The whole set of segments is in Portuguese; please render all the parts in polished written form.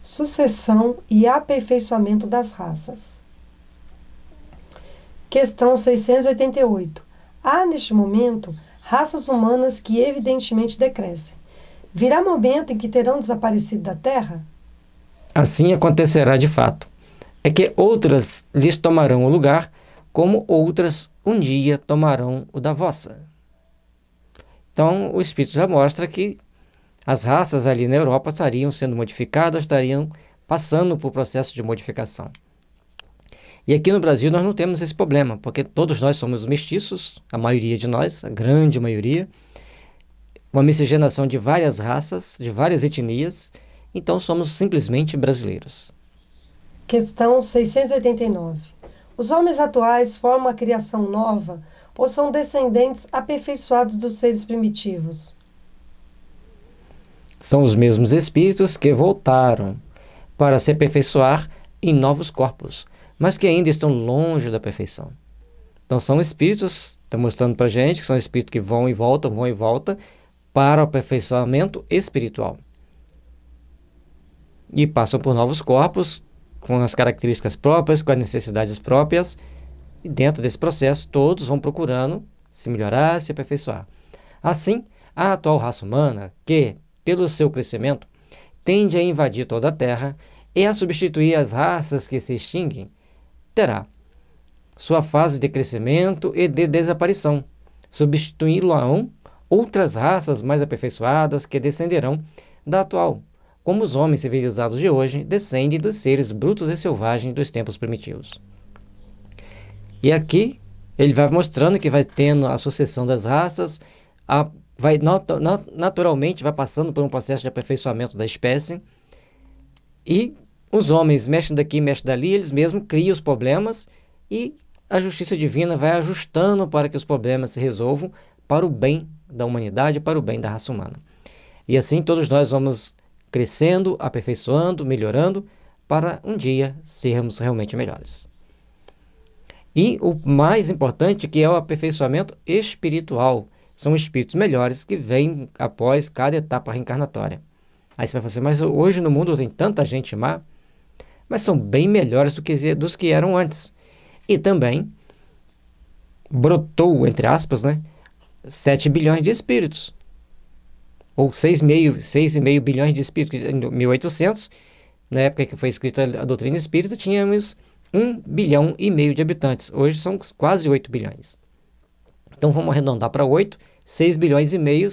sucessão e aperfeiçoamento das raças. Questão 688. Há, neste momento, raças humanas que evidentemente decrescem. Virá momento em que terão desaparecido da Terra? Assim acontecerá de fato. É que outras lhes tomarão o lugar, como outras um dia tomarão o da vossa. Então, o Espírito já mostra que as raças ali na Europa estariam sendo modificadas, estariam passando por processo de modificação. E aqui no Brasil nós não temos esse problema, porque todos nós somos mestiços, a maioria de nós, a grande maioria, uma miscigenação de várias raças, de várias etnias, então somos simplesmente brasileiros. Questão 689. Os homens atuais formam a criação nova ou são descendentes aperfeiçoados dos seres primitivos? São os mesmos espíritos que voltaram para se aperfeiçoar em novos corpos, mas que ainda estão longe da perfeição. Então são espíritos, está mostrando para a gente que são espíritos que vão e voltam para o aperfeiçoamento espiritual. E passam por novos corpos, com as características próprias, com as necessidades próprias, e dentro desse processo todos vão procurando se melhorar, se aperfeiçoar. Assim, a atual raça humana, que, pelo seu crescimento, tende a invadir toda a Terra e a substituir as raças que se extinguem, terá sua fase de crescimento e de desaparição, substituí-lo-ão outras raças mais aperfeiçoadas que descenderão da atual, como os homens civilizados de hoje descendem dos seres brutos e selvagens dos tempos primitivos. E aqui ele vai mostrando que vai tendo a sucessão das raças, naturalmente vai passando por um processo de aperfeiçoamento da espécie, e os homens mexem daqui, mexem dali, eles mesmos criam os problemas e a justiça divina vai ajustando para que os problemas se resolvam para o bem da humanidade, para o bem da raça humana. E assim todos nós vamos crescendo, aperfeiçoando, melhorando, para um dia sermos realmente melhores. E o mais importante, que é o aperfeiçoamento espiritual, são espíritos melhores que vêm após cada etapa reencarnatória. Aí você vai falar assim, mas hoje no mundo tem tanta gente má, mas são bem melhores dos que eram antes. E também brotou, entre aspas, 7 bilhões de espíritos, ou 6,5 bilhões de espíritos. Em 1800, na época que foi escrita a doutrina espírita, tínhamos 1,5 bilhão de habitantes. Hoje são quase 8 bilhões. Então vamos arredondar para 8, 6 bilhões e meio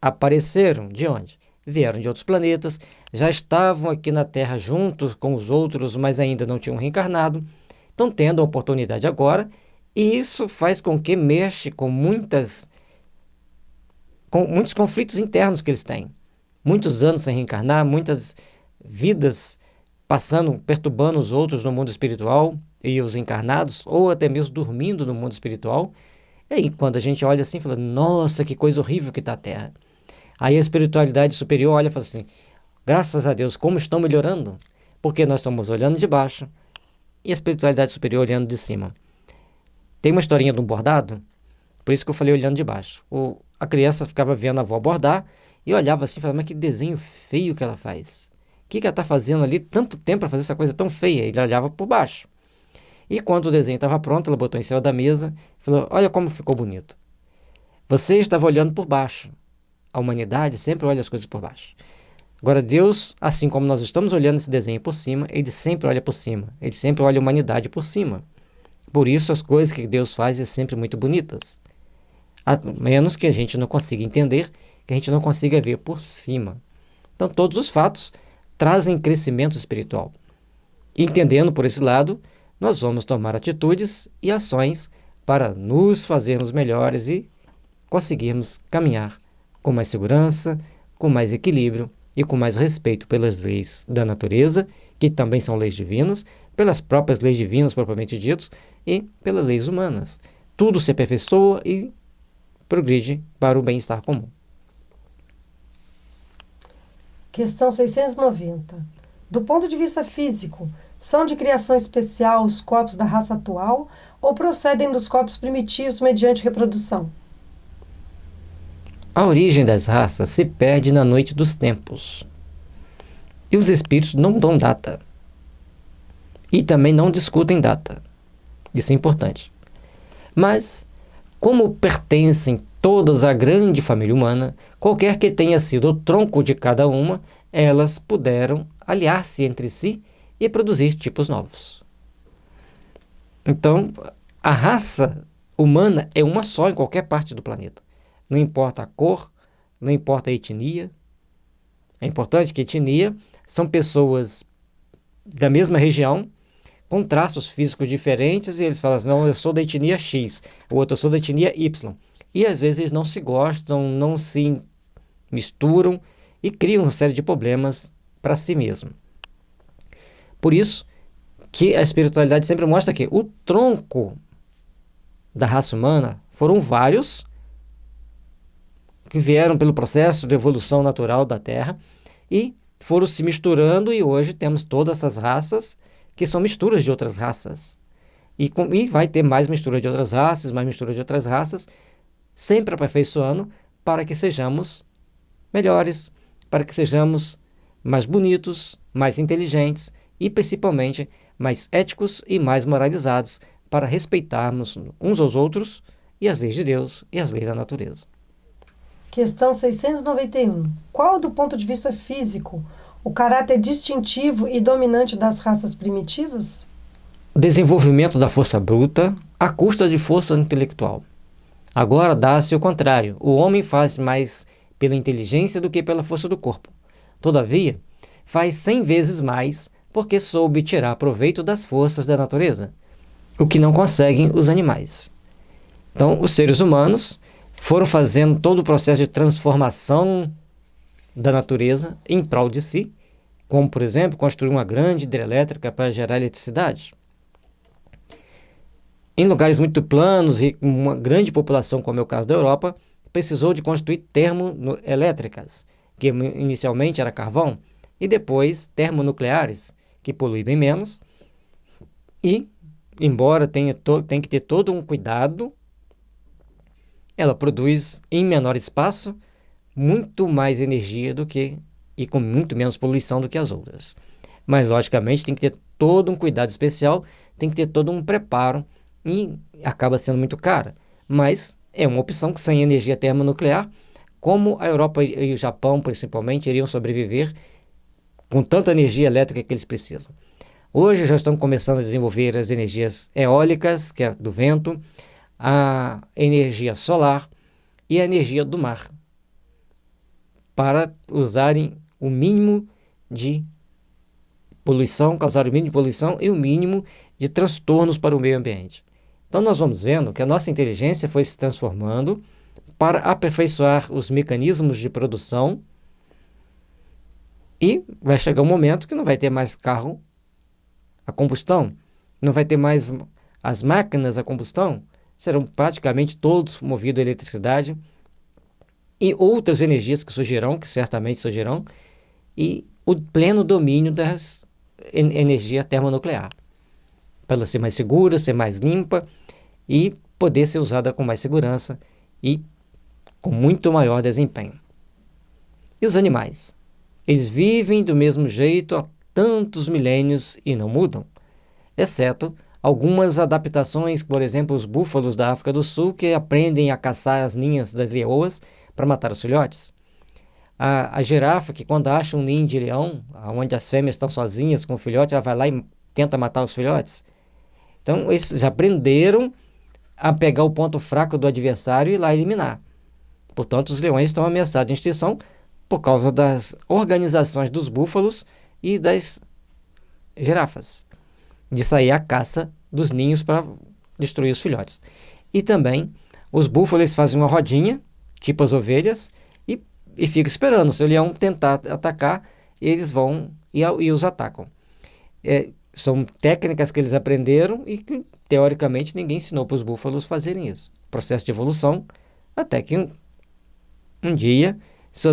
apareceram de onde? Vieram de outros planetas, já estavam aqui na Terra juntos com os outros, mas ainda não tinham reencarnado, estão tendo a oportunidade agora, e isso faz com que mexa com muitos conflitos internos que eles têm. Muitos anos sem reencarnar, muitas vidas passando, perturbando os outros no mundo espiritual, e os encarnados, ou até mesmo dormindo no mundo espiritual. E aí quando a gente olha assim, fala, nossa, que coisa horrível que está a Terra. Aí a espiritualidade superior olha e fala assim, graças a Deus, como estão melhorando? Porque nós estamos olhando de baixo e a espiritualidade superior olhando de cima. Tem uma historinha de um bordado, por isso que eu falei olhando de baixo. A criança ficava vendo a avó bordar e olhava assim e falava, mas que desenho feio que ela faz. O que ela está fazendo ali tanto tempo para fazer essa coisa tão feia? Ele olhava por baixo. E quando o desenho estava pronto, ela botou em cima da mesa e falou, olha como ficou bonito. Você estava olhando por baixo. A humanidade sempre olha as coisas por baixo. Agora Deus, assim como nós estamos olhando esse desenho por cima, Ele sempre olha por cima. Ele sempre olha a humanidade por cima. Por isso as coisas que Deus faz são sempre muito bonitas. A menos que a gente não consiga entender, que a gente não consiga ver por cima. Então todos os fatos trazem crescimento espiritual. E entendendo por esse lado, nós vamos tomar atitudes e ações para nos fazermos melhores e conseguirmos caminhar com mais segurança, com mais equilíbrio e com mais respeito pelas leis da natureza, que também são leis divinas, pelas próprias leis divinas propriamente ditas e pelas leis humanas. Tudo se aperfeiçoa e progride para o bem-estar comum. Questão 690. Do ponto de vista físico, são de criação especial os corpos da raça atual ou procedem dos corpos primitivos mediante reprodução? A origem das raças se perde na noite dos tempos. E os espíritos não dão data. E também não discutem data. Isso é importante. Mas, como pertencem todas à grande família humana, qualquer que tenha sido o tronco de cada uma, elas puderam aliar-se entre si e produzir tipos novos. Então, a raça humana é uma só em qualquer parte do planeta. Não importa a cor, não importa a etnia. É importante que etnia são pessoas da mesma região, com traços físicos diferentes, e eles falam assim, não, eu sou da etnia X, o outro eu sou da etnia Y. E às vezes eles não se gostam, não se misturam e criam uma série de problemas para si mesmo. Por isso que a espiritualidade sempre mostra que o tronco da raça humana foram vários que vieram pelo processo de evolução natural da Terra e foram se misturando, e hoje temos todas essas raças que são misturas de outras raças. E vai ter mais mistura de outras raças, mais mistura de outras raças, sempre aperfeiçoando para que sejamos melhores, para que sejamos mais bonitos, mais inteligentes e principalmente mais éticos e mais moralizados, para respeitarmos uns aos outros e as leis de Deus e as leis da natureza. Questão 691. Qual, do ponto de vista físico, o caráter distintivo e dominante das raças primitivas? O desenvolvimento da força bruta à custa de força intelectual. Agora dá-se o contrário. O homem faz mais pela inteligência do que pela força do corpo. Todavia, faz 100 vezes mais porque soube tirar proveito das forças da natureza, o que não conseguem os animais. Então, os seres humanos foram fazendo todo o processo de transformação da natureza em prol de si, como, por exemplo, construir uma grande hidrelétrica para gerar eletricidade. Em lugares muito planos e com uma grande população, como é o caso da Europa, precisou de construir termoelétricas, que inicialmente era carvão, e depois termonucleares, que poluem bem menos, e, embora tenha que ter todo um cuidado, ela produz em menor espaço muito mais energia e com muito menos poluição do que as outras. Mas, logicamente, tem que ter todo um cuidado especial, tem que ter todo um preparo e acaba sendo muito cara. Mas é uma opção que, sem energia termonuclear, como a Europa e o Japão, principalmente, iriam sobreviver com tanta energia elétrica que eles precisam. Hoje já estão começando a desenvolver as energias eólicas, que é do vento, a energia solar e a energia do mar, para usarem o mínimo de poluição, causar o mínimo de poluição e o mínimo de transtornos para o meio ambiente. Então nós vamos vendo que a nossa inteligência foi se transformando para aperfeiçoar os mecanismos de produção, e vai chegar um momento que não vai ter mais carro a combustão, não vai ter mais as máquinas a combustão, serão praticamente todos movidos a eletricidade e outras energias que surgirão, que certamente surgirão, e o pleno domínio da energia termonuclear, para ela ser mais segura, ser mais limpa e poder ser usada com mais segurança e com muito maior desempenho. E os animais? Eles vivem do mesmo jeito há tantos milênios e não mudam, exceto algumas adaptações, por exemplo, os búfalos da África do Sul, que aprendem a caçar as ninhas das leoas para matar os filhotes. A girafa, que quando acha um ninho de leão, onde as fêmeas estão sozinhas com o filhote, ela vai lá e tenta matar os filhotes. Então, eles já aprenderam a pegar o ponto fraco do adversário e ir lá eliminar. Portanto, os leões estão ameaçados de extinção por causa das organizações dos búfalos e das girafas, de sair à caça dos ninhos para destruir os filhotes. E também, os búfalos fazem uma rodinha, tipo as ovelhas, e ficam esperando. Se o leão tentar atacar, eles vão e os atacam. São técnicas que eles aprenderam e que, teoricamente, ninguém ensinou para os búfalos fazerem isso. Processo de evolução, até que um dia, se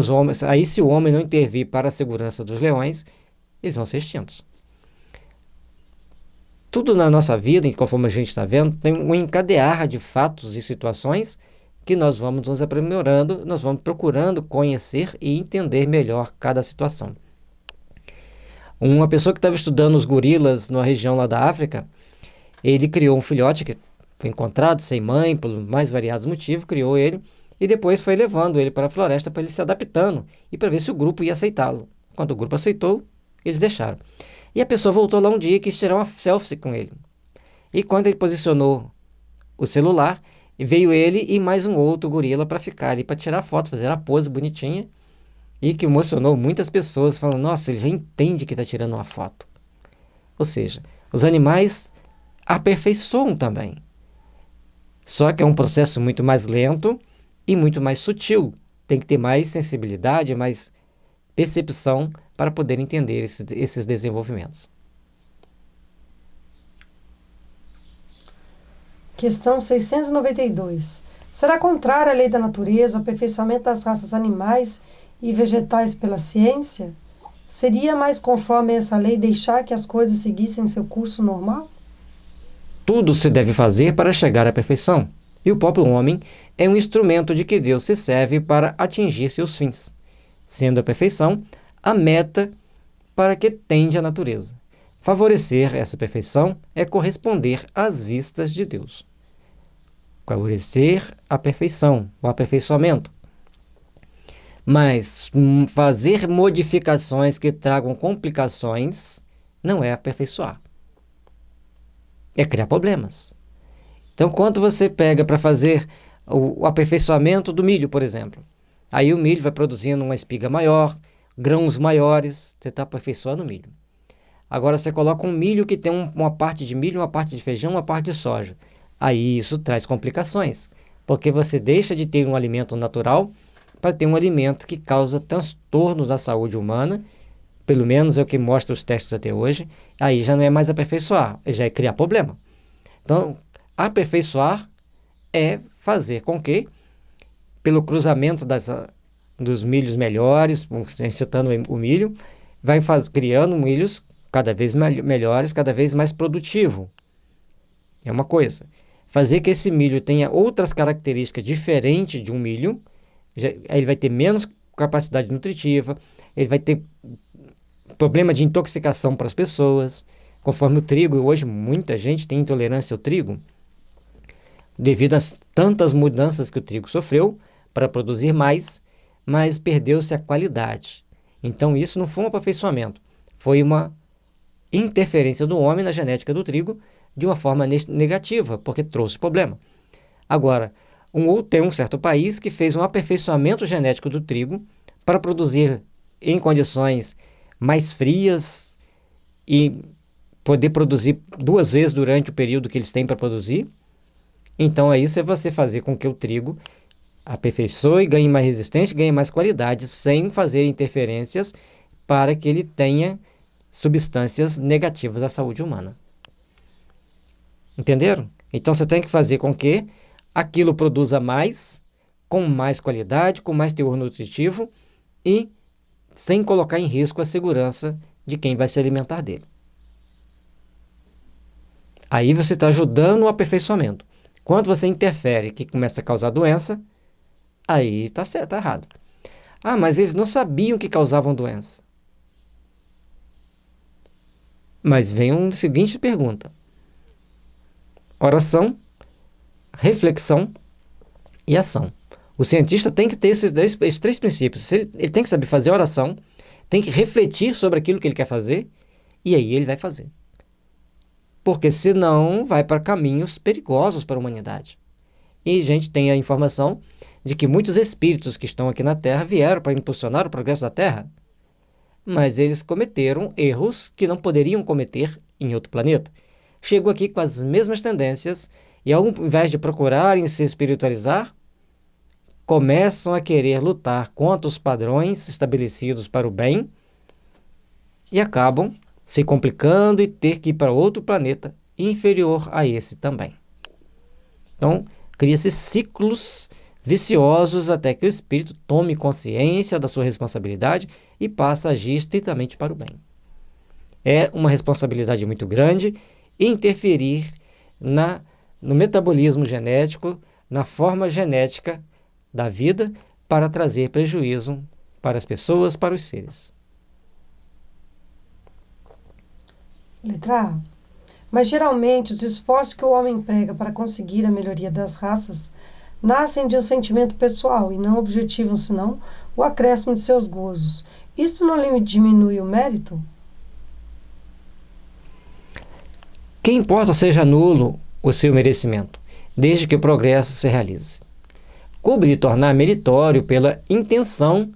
o homem não intervir para a segurança dos leões, eles vão ser extintos. Tudo na nossa vida, conforme a gente está vendo, tem um encadear de fatos e situações que nós vamos nos aprimorando, nós vamos procurando conhecer e entender melhor cada situação. Uma pessoa que estava estudando os gorilas na região lá da África, ele criou um filhote que foi encontrado sem mãe, por mais variados motivos, criou ele e depois foi levando ele para a floresta para ele se adaptando e para ver se o grupo ia aceitá-lo. Quando o grupo aceitou, eles deixaram. E a pessoa voltou lá um dia e quis tirar uma selfie com ele. E quando ele posicionou o celular, veio ele e mais um outro gorila para ficar ali, para tirar foto, fazer a pose bonitinha. E que emocionou muitas pessoas, falando, nossa, ele já entende que está tirando uma foto. Ou seja, os animais aperfeiçoam também. Só que é um processo muito mais lento e muito mais sutil. Tem que ter mais sensibilidade, mais percepção para poder entender esses desenvolvimentos. Questão 692. Será contrária à lei da natureza o aperfeiçoamento das raças animais e vegetais pela ciência? Seria mais conforme essa lei deixar que as coisas seguissem seu curso normal? Tudo se deve fazer para chegar à perfeição, e o próprio homem é um instrumento de que Deus se serve para atingir seus fins, sendo a perfeição a meta para que tende a natureza. Favorecer essa perfeição é corresponder às vistas de Deus. Favorecer a perfeição, o aperfeiçoamento. Mas fazer modificações que tragam complicações não é aperfeiçoar. É criar problemas. Então, quando você pega para fazer o aperfeiçoamento do milho, por exemplo, aí o milho vai produzindo uma espiga maior, grãos maiores, você está aperfeiçoando o milho. Agora você coloca um milho que tem uma parte de milho, uma parte de feijão, uma parte de soja. Aí isso traz complicações, porque você deixa de ter um alimento natural para ter um alimento que causa transtornos na saúde humana, pelo menos é o que mostra os testes até hoje. Aí já não é mais aperfeiçoar, já é criar problema. Então, aperfeiçoar é fazer com que, pelo cruzamento dos milhos melhores, citando o milho, vai criando milhos cada vez melhores, cada vez mais produtivo. É uma coisa. Fazer que esse milho tenha outras características diferentes de um milho, ele vai ter menos capacidade nutritiva, ele vai ter problema de intoxicação para as pessoas, conforme o trigo. Hoje muita gente tem intolerância ao trigo, devido às tantas mudanças que o trigo sofreu para produzir mais, mas perdeu-se a qualidade. Então isso não foi um aperfeiçoamento, foi uma interferência do homem na genética do trigo de uma forma negativa, porque trouxe problema. Agora, tem um certo país que fez um aperfeiçoamento genético do trigo para produzir em condições mais frias e poder produzir 2 vezes durante o período que eles têm para produzir. Então, isso é você fazer com que o trigo aperfeiçoe, ganhe mais resistência, ganhe mais qualidade, sem fazer interferências para que ele tenha substâncias negativas à saúde humana. Entenderam? Então, você tem que fazer com que aquilo produza mais, com mais qualidade, com mais teor nutritivo e sem colocar em risco a segurança de quem vai se alimentar dele. Aí você está ajudando o aperfeiçoamento. Quando você interfere que começa a causar doença, aí está certo, está errado. Ah, mas eles não sabiam que causavam doença. Mas vem uma seguinte pergunta. Oração, reflexão e ação. O cientista tem que ter esses 3 princípios. Ele tem que saber fazer oração, tem que refletir sobre aquilo que ele quer fazer, e aí ele vai fazer. Porque senão vai para caminhos perigosos para a humanidade. E a gente tem a informação de que muitos espíritos que estão aqui na Terra vieram para impulsionar o progresso da Terra, mas eles cometeram erros que não poderiam cometer em outro planeta. Chegam aqui com as mesmas tendências e, ao invés de procurarem se espiritualizar, começam a querer lutar contra os padrões estabelecidos para o bem e acabam se complicando e ter que ir para outro planeta inferior a esse também. Então, cria-se ciclos viciosos até que o espírito tome consciência da sua responsabilidade e passe a agir estritamente para o bem. É uma responsabilidade muito grande interferir no metabolismo genético, na forma genética da vida, para trazer prejuízo para as pessoas, para os seres. Letra A. Mas geralmente os esforços que o homem emprega para conseguir a melhoria das raças nascem de um sentimento pessoal e não objetivam senão o acréscimo de seus gozos. Isto não lhe diminui o mérito? Que importa seja nulo o seu merecimento, desde que o progresso se realize. Coube de tornar meritório pela intenção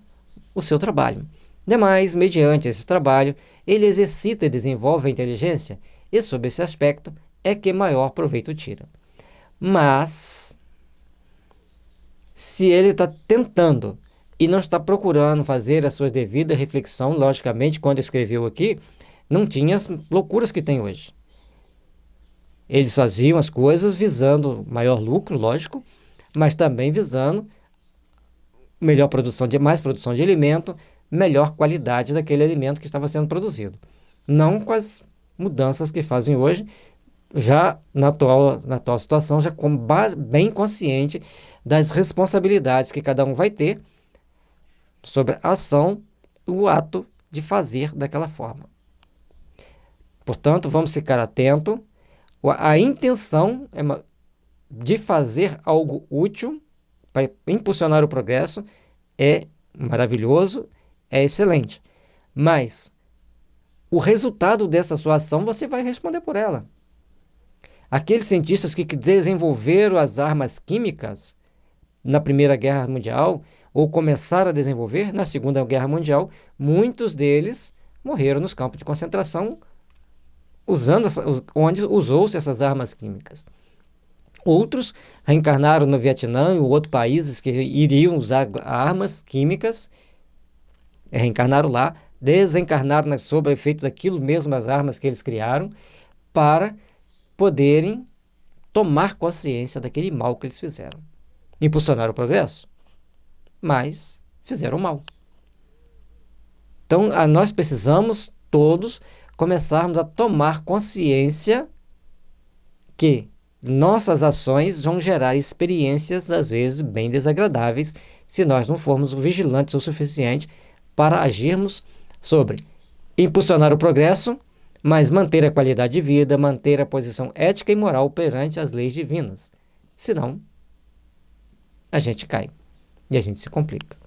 o seu trabalho. Demais, mediante esse trabalho, ele exercita e desenvolve a inteligência, e sob esse aspecto é que maior proveito tira. Mas, se ele está tentando e não está procurando fazer a sua devida reflexão, logicamente, quando escreveu aqui, não tinha as loucuras que tem hoje. Eles faziam as coisas visando maior lucro, lógico, mas também visando mais produção de alimento, melhor qualidade daquele alimento que estava sendo produzido. Não com as mudanças que fazem hoje, já na atual situação, já com bem consciente das responsabilidades que cada um vai ter sobre a ação, o ato de fazer daquela forma. Portanto, vamos ficar atentos. A intenção de fazer algo útil para impulsionar o progresso é maravilhoso, é excelente. Mas o resultado dessa sua ação você vai responder por ela. Aqueles cientistas que desenvolveram as armas químicas na Primeira Guerra Mundial ou começaram a desenvolver na Segunda Guerra Mundial, muitos deles morreram nos campos de concentração onde usou-se essas armas químicas. Outros reencarnaram no Vietnã e outros países que iriam usar armas químicas, reencarnaram lá, desencarnaram sob o efeito daquilo mesmo, as armas que eles criaram, para poderem tomar consciência daquele mal que eles fizeram. Impulsionaram o progresso, mas fizeram mal. Então, nós precisamos todos começarmos a tomar consciência que nossas ações vão gerar experiências, às vezes, bem desagradáveis, se nós não formos vigilantes o suficiente para agirmos sobre impulsionar o progresso, mas manter a qualidade de vida, manter a posição ética e moral perante as leis divinas. Senão, a gente cai e a gente se complica.